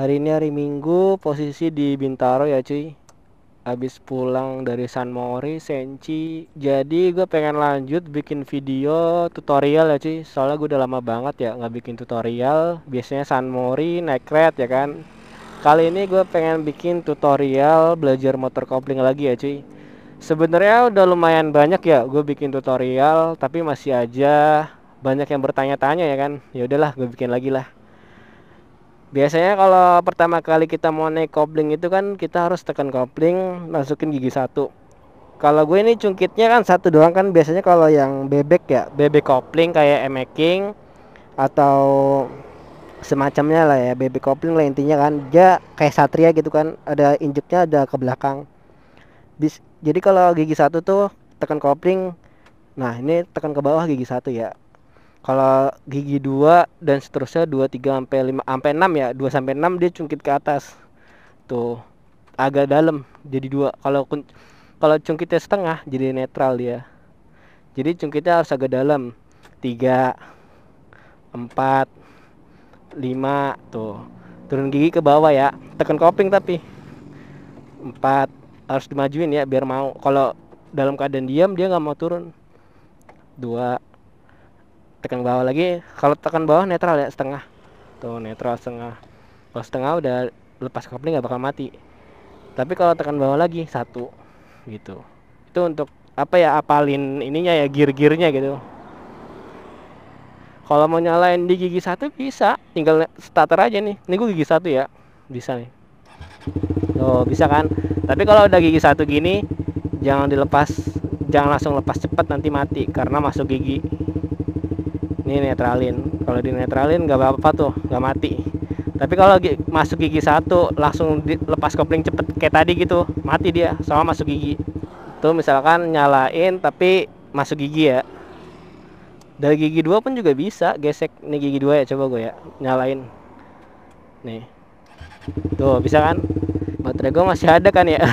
Hari ini hari Minggu, posisi di Bintaro ya cuy. Habis pulang dari San Mori, Senci. Jadi gue pengen lanjut bikin video tutorial ya cuy. Soalnya gue udah lama banget ya nggak bikin tutorial. Biasanya San Mori, naik red ya kan. Kali ini gue pengen bikin tutorial belajar motor kopling lagi ya cuy. Sebenarnya udah lumayan banyak ya gue bikin tutorial, tapi masih aja banyak yang bertanya-tanya ya kan. Ya udahlah, gue bikin lagi lah. Biasanya kalau pertama kali kita mau naik kopling itu kan kita harus tekan kopling, masukin gigi satu. Kalau gue ini cungkitnya kan satu doang kan, biasanya kalau yang bebek ya, bebek kopling kayak King atau semacamnya lah ya, bebek kopling lah intinya kan. Dia kayak Satria gitu kan, ada injeknya ada ke belakang. Jadi kalau gigi satu tuh tekan kopling, nah ini tekan ke bawah gigi satu ya. Kalau gigi 2 dan seterusnya 2 3 sampai 5 sampai 6 ya, 2 sampai 6 dia cungkit ke atas. Tuh, agak dalam jadi 2. Kalau cungkitnya setengah jadi netral dia. Jadi cungkitnya harus agak dalam. 3 4 5 tuh. Turun gigi ke bawah ya. Tekan kopling tapi 4 harus dimajuin ya biar mau. Kalau dalam keadaan diam dia nggak mau turun. 2 tekan bawah lagi. Kalau tekan bawah netral ya, setengah. Tuh netral setengah. Kalau setengah udah lepas kopling nggak bakal mati. Tapi kalau tekan bawah lagi satu gitu. Itu untuk apa ya, apalin ininya ya, gear-gearnya gitu. Kalau mau nyalain di gigi satu bisa, tinggal starter aja nih. Ini gue gigi satu ya, bisa nih. Tuh bisa kan. Tapi kalau udah gigi satu gini, jangan dilepas, jangan langsung lepas cepat, nanti mati karena masuk gigi. Ini netralin. Kalau di netralin nggak apa-apa tuh, nggak mati. Tapi kalau masuk gigi satu langsung lepas kopling cepet kayak tadi gitu, mati dia sama masuk gigi. Tuh misalkan nyalain tapi masuk gigi ya. Dari gigi 2 pun juga bisa gesek. Nih gigi 2 ya, coba gue ya nyalain. Nih. Tuh bisa kan? Baterai gue masih ada kan ya.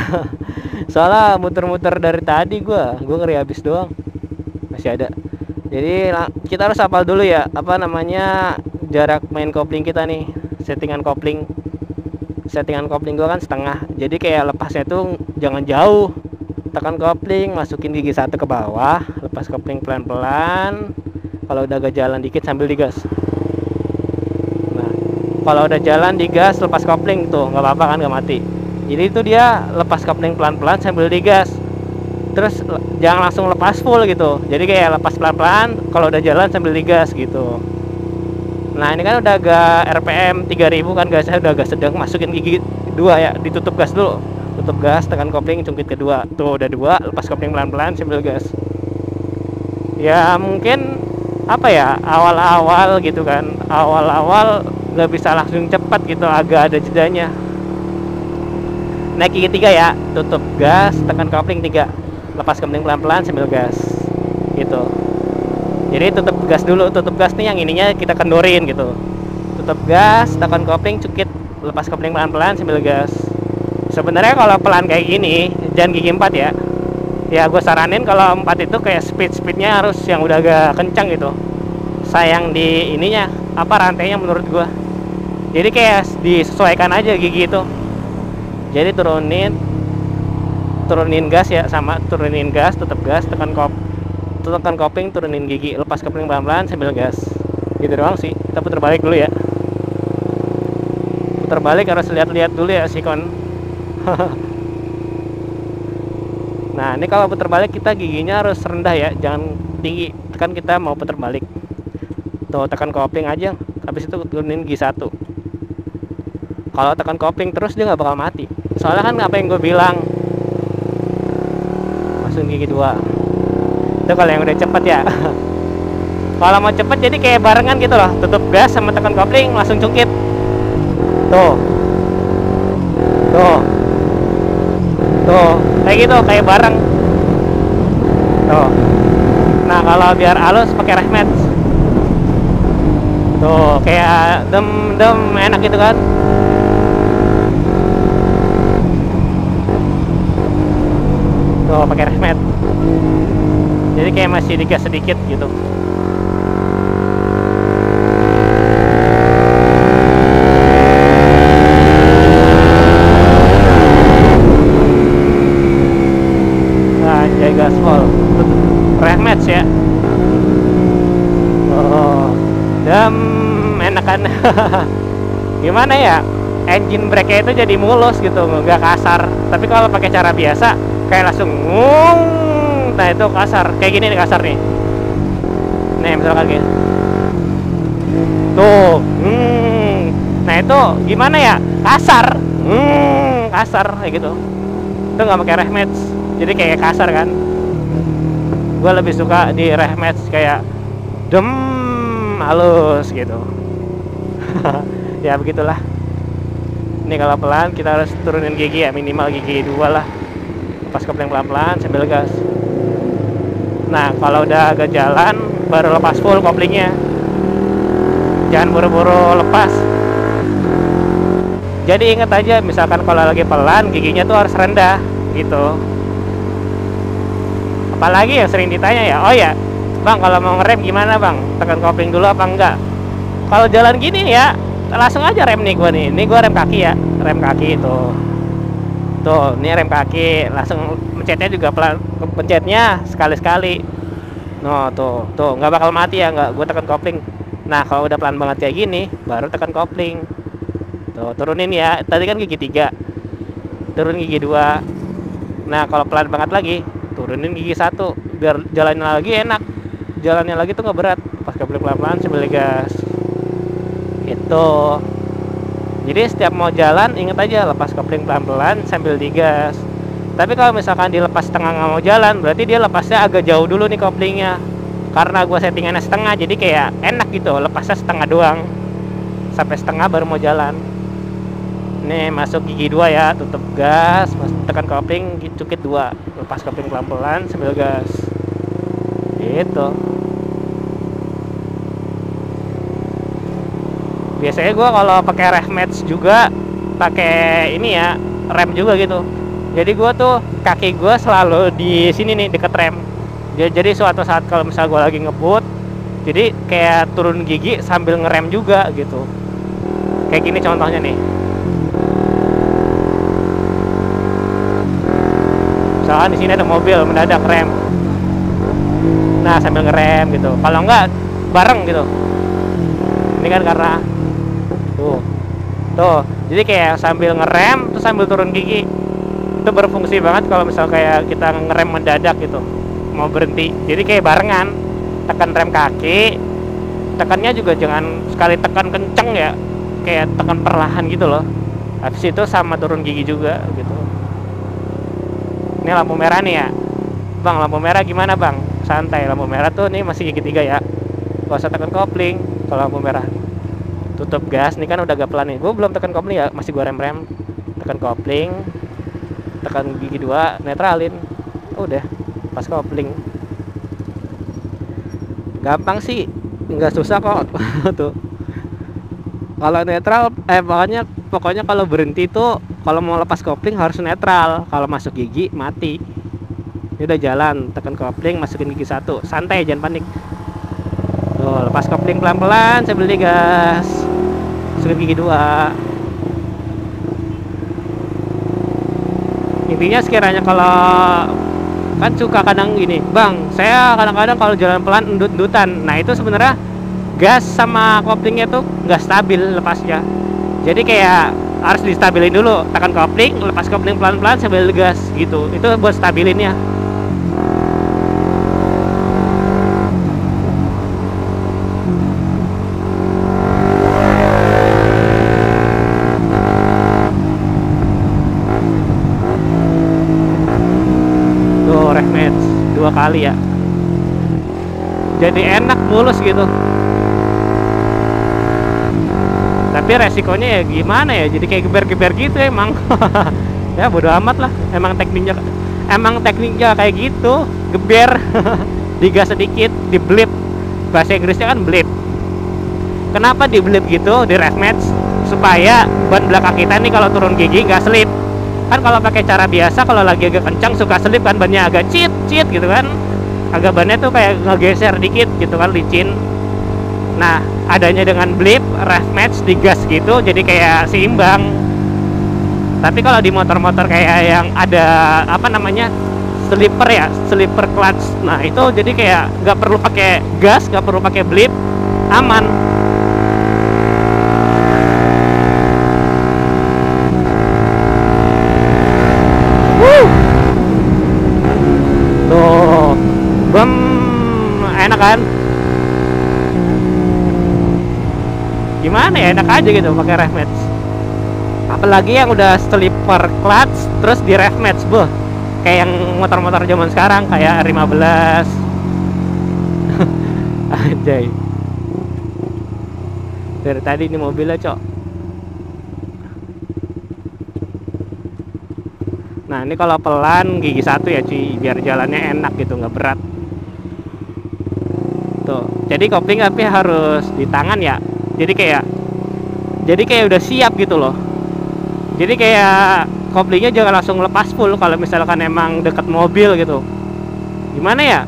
Soalnya muter-muter dari tadi gue ngeri habis doang. Masih ada. Jadi kita harus hafal dulu ya, apa namanya, jarak main kopling kita nih. Settingan kopling gue kan setengah. Jadi kayak lepasnya tuh jangan jauh. Tekan kopling, masukin gigi satu ke bawah, lepas kopling pelan-pelan. Kalau udah agak jalan dikit sambil digas. Nah, kalau udah jalan digas, lepas kopling tuh nggak apa-apa kan, nggak mati. Jadi itu dia lepas kopling pelan-pelan sambil digas. Terus jangan langsung lepas full gitu. Jadi kayak lepas pelan-pelan, kalau udah jalan sambil digas gitu. Nah ini kan udah agak RPM 3000 kan gasnya, udah agak sedang. Masukin gigi 2 ya, ditutup gas dulu. Tutup gas, tekan kopling, cungkit kedua. Tuh udah 2, lepas kopling pelan-pelan sambil gas. Ya mungkin apa ya, awal-awal gitu kan, awal-awal nggak bisa langsung cepat gitu, agak ada jedanya. Naik gigi 3 ya, tutup gas, tekan kopling 3, lepas kopling pelan-pelan sambil gas gitu. Jadi tutup gas dulu, tutup gas nih yang ininya kita kendorin gitu. Tutup gas, tekan kopling, cukit, lepas kopling pelan-pelan sambil gas. Sebenarnya kalau pelan kayak gini, jangan gigi 4 ya. Ya gue saranin kalau 4 itu kayak speednya harus yang udah agak kencang gitu. Sayang di ininya, apa, rantainya menurut gue. Jadi kayak disesuaikan aja gigi itu. Jadi turunin gas ya, sama turunin gas, tutup gas, tekan kopling, turunin gigi, lepas kopling pelan-pelan sambil gas. Gitu doang sih. Kita putar balik dulu ya. Putar balik harus lihat-lihat dulu ya sikon. Nah ini kalau putar balik kita giginya harus rendah ya, jangan tinggi. Kan kita mau putar balik. Tuh tekan kopling aja, habis itu turunin gigi satu. Kalau tekan kopling terus dia nggak bakal mati. Soalnya kan apa yang gue bilang, masukin gigi 2. Itu kalau yang udah cepet ya. Kalau mau cepet jadi kayak barengan gitu loh, tutup gas sama tekan kopling langsung cungkit. Tuh kayak gitu, kayak bareng tuh. Nah kalau biar halus pakai rehmet tuh, kayak dem enak gitu kan. Tuh pakai rehmet, jadi kayak masih digas sedikit gitu. gaspol. Rev match ya. Oh, enak kan. Gimana ya, engine brake-nya itu jadi mulus gitu, nggak kasar. Tapi kalau pakai cara biasa kayak langsung nah itu kasar, kayak gini nih kasar nih. Nih misalkan gini tuh, nah itu gimana ya, kasar, kasar kayak gitu. Itu nggak pakai rev match, jadi kayak kasar kan. Gue lebih suka di rev match kayak halus gitu. Ya begitulah. Ini kalau pelan kita harus turunin gigi ya, minimal gigi 2 lah. Pas kopling pelan-pelan sambil gas. Nah kalau udah agak jalan baru lepas full koplingnya. Jangan buru-buru lepas. Jadi ingat aja, misalkan kalau lagi pelan giginya tuh harus rendah gitu. Apalagi ya sering ditanya ya, oh ya bang kalau mau ngerem gimana bang, tekan kopling dulu apa enggak? Kalau jalan gini ya langsung aja rem nih gue nih. Ini gue rem kaki ya, rem kaki tuh. Tuh, ini rem kaki, langsung pencetnya juga pelan, pencetnya sekali-sekali. No, tuh nggak bakal mati ya, nggak. Gue tekan kopling. Nah, kalau udah pelan banget kayak gini, baru tekan kopling. Tuh, turunin ya. Tadi kan gigi 3, turun gigi 2. Nah, kalau pelan banget lagi, turunin gigi 1, biar jalannya lagi enak. Jalannya lagi tuh nggak berat. Pas kopling pelan-pelan sambil gas. Itu. Jadi setiap mau jalan inget aja lepas kopling pelan-pelan sambil digas. Tapi kalau misalkan dilepas setengah nggak mau jalan, berarti dia lepasnya agak jauh dulu nih koplingnya. Karena gue settingannya setengah, jadi kayak enak gitu, lepasnya setengah doang. Sampai setengah baru mau jalan. Nih masuk gigi 2 ya, tutup gas, tekan kopling, cukit 2, lepas kopling pelan-pelan sambil gas. Gitu. Biasanya gue kalau pakai rev match juga pakai ini ya, rem juga gitu. Jadi gue tuh kaki gue selalu di sini nih deket rem. Jadi suatu saat kalau misalnya gue lagi ngebut, jadi kayak turun gigi sambil ngerem juga gitu. Kayak gini contohnya nih. Misalkan di sini ada mobil mendadak rem. Nah sambil ngerem gitu. Kalau enggak bareng gitu. Ini kan karena tuh jadi kayak sambil ngerem terus sambil turun gigi. Itu berfungsi banget kalau misal kayak kita ngerem mendadak gitu, mau berhenti. Jadi kayak barengan, tekan rem kaki, tekannya juga jangan sekali tekan kenceng ya, kayak tekan perlahan gitu loh. Habis itu sama turun gigi juga gitu. Ini lampu merah nih ya bang, lampu merah gimana bang? Santai, lampu merah tuh nih masih gigi 3 ya, gak usah tekan kopling. Kalau lampu merah tutup gas, nih kan udah agak pelan nih. Gue belum tekan kopling ya, masih gue rem-rem. Tekan kopling, tekan gigi 2, netralin. Udah, pas kopling. Gampang sih, nggak susah kok. Tuh. Kalau netral, pokoknya kalau berhenti tuh, kalau mau lepas kopling harus netral. Kalau masuk gigi mati. Ini udah jalan, tekan kopling, masukin gigi 1. Santai, jangan panik. Tuh, lepas kopling pelan-pelan sambil digas. Masukin gigi 2. Intinya sekiranya kalau kan suka kadang gini, bang, saya kadang-kadang kalau jalan pelan endut-endutan. Nah itu sebenarnya gas sama koplingnya tuh nggak stabil lepasnya. Jadi kayak harus distabilin dulu, tekan kopling, lepas kopling pelan-pelan sambil gas gitu. Itu buat stabilinnya. Rev match 2 kali ya, jadi enak mulus gitu. Tapi resikonya ya gimana ya, jadi kayak geber-geber gitu emang. Ya bodo amat lah, emang tekniknya kayak gitu, geber. Digas sedikit, di blip, bahasa Inggrisnya kan blip. Kenapa di blip gitu di rev match? Supaya ban belakang kita nih kalau turun gigi nggak slip. Kan kalau pakai cara biasa kalau lagi agak kencang suka selip kan, bannya agak cit gitu kan, agak bannya tuh kayak ngegeser dikit gitu kan, licin. Nah adanya dengan blip rev match digas gitu jadi kayak seimbang. Tapi kalau di motor-motor kayak yang ada apa namanya sleeper ya, sleeper clutch. Nah itu jadi kayak nggak perlu pakai gas, nggak perlu pakai blip, aman. Tuh, bem, enak kan? Gimana ya, enak aja gitu pakai rev match. Apalagi yang udah sleeper clutch terus di rev match, boh. Kayak yang motor-motor zaman sekarang kayak R15. Anjay. Dari tadi ini mobilnya, Cok. Nah, ini kalau pelan gigi satu ya, cuy, biar jalannya enak gitu, nggak berat. Tuh. Jadi kopling tapi harus di tangan ya. Jadi kayak udah siap gitu loh. Jadi kayak koplingnya jangan langsung lepas full kalau misalkan emang deket mobil gitu. Gimana ya?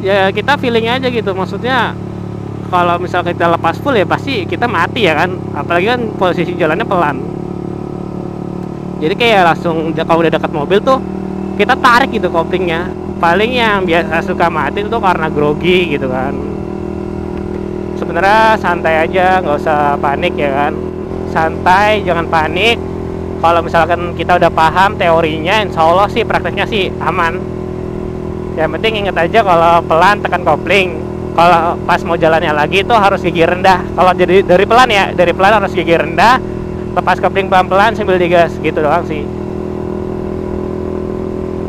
Ya kita feeling aja gitu. Maksudnya kalau misal kita lepas full ya pasti kita mati ya kan. Apalagi kan posisi jalannya pelan. Jadi kayak langsung kalau udah dekat mobil tuh kita tarik gitu koplingnya. Paling yang biasa suka mati itu karena grogi gitu kan. Sebenarnya santai aja, nggak usah panik ya kan. Santai, jangan panik. Kalau misalkan kita udah paham teorinya, insya Allah sih prakteknya sih aman. Yang penting inget aja kalau pelan tekan kopling. Kalau pas mau jalannya lagi itu harus gigi rendah. Kalau jadi dari pelan ya, dari pelan harus gigi rendah. Lepas kopling pelan-pelan sambil digas, gitu doang sih.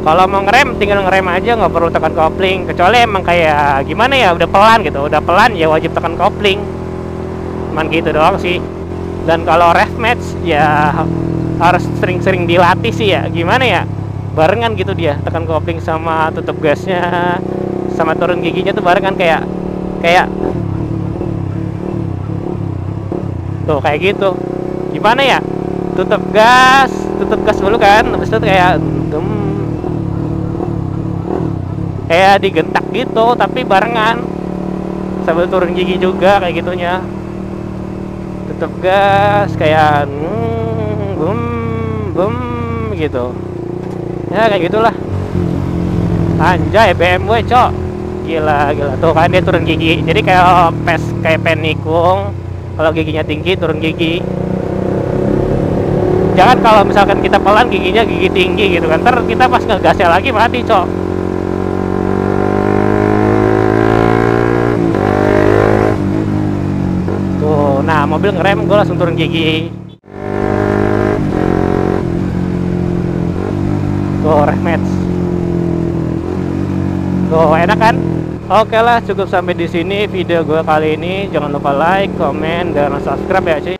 Kalau mau ngerem, tinggal ngerem aja, nggak perlu tekan kopling. Kecuali emang kayak gimana ya, udah pelan gitu. Udah pelan ya wajib tekan kopling. Cuman gitu doang sih. Dan kalau rev match ya harus sering-sering dilatih sih ya. Gimana ya, barengan gitu dia. Tekan kopling sama tutup gasnya, sama turun giginya tuh barengan kayak tuh kayak gitu. Gimana ya, tutup gas dulu kan, habis itu kayak kayak digentak gitu tapi barengan sambil turun gigi juga kayak gitunya. Tutup gas kayak bum bum gitu ya, kayak gitulah. Anjay, BMW, Cok, gila tuh kan dia turun gigi, jadi kayak penikung. Kalau giginya tinggi turun gigi. Jangan kalau misalkan kita pelan giginya gigi tinggi gitu kan, ntar kita pas ngegasnya lagi mati, Cok. Tuh, nah mobil ngerem gue langsung turun gigi. Tuh, rev match. Tuh, enak kan? Oke lah, cukup sampai di sini video gue kali ini. Jangan lupa like, komen, dan subscribe ya, cuy.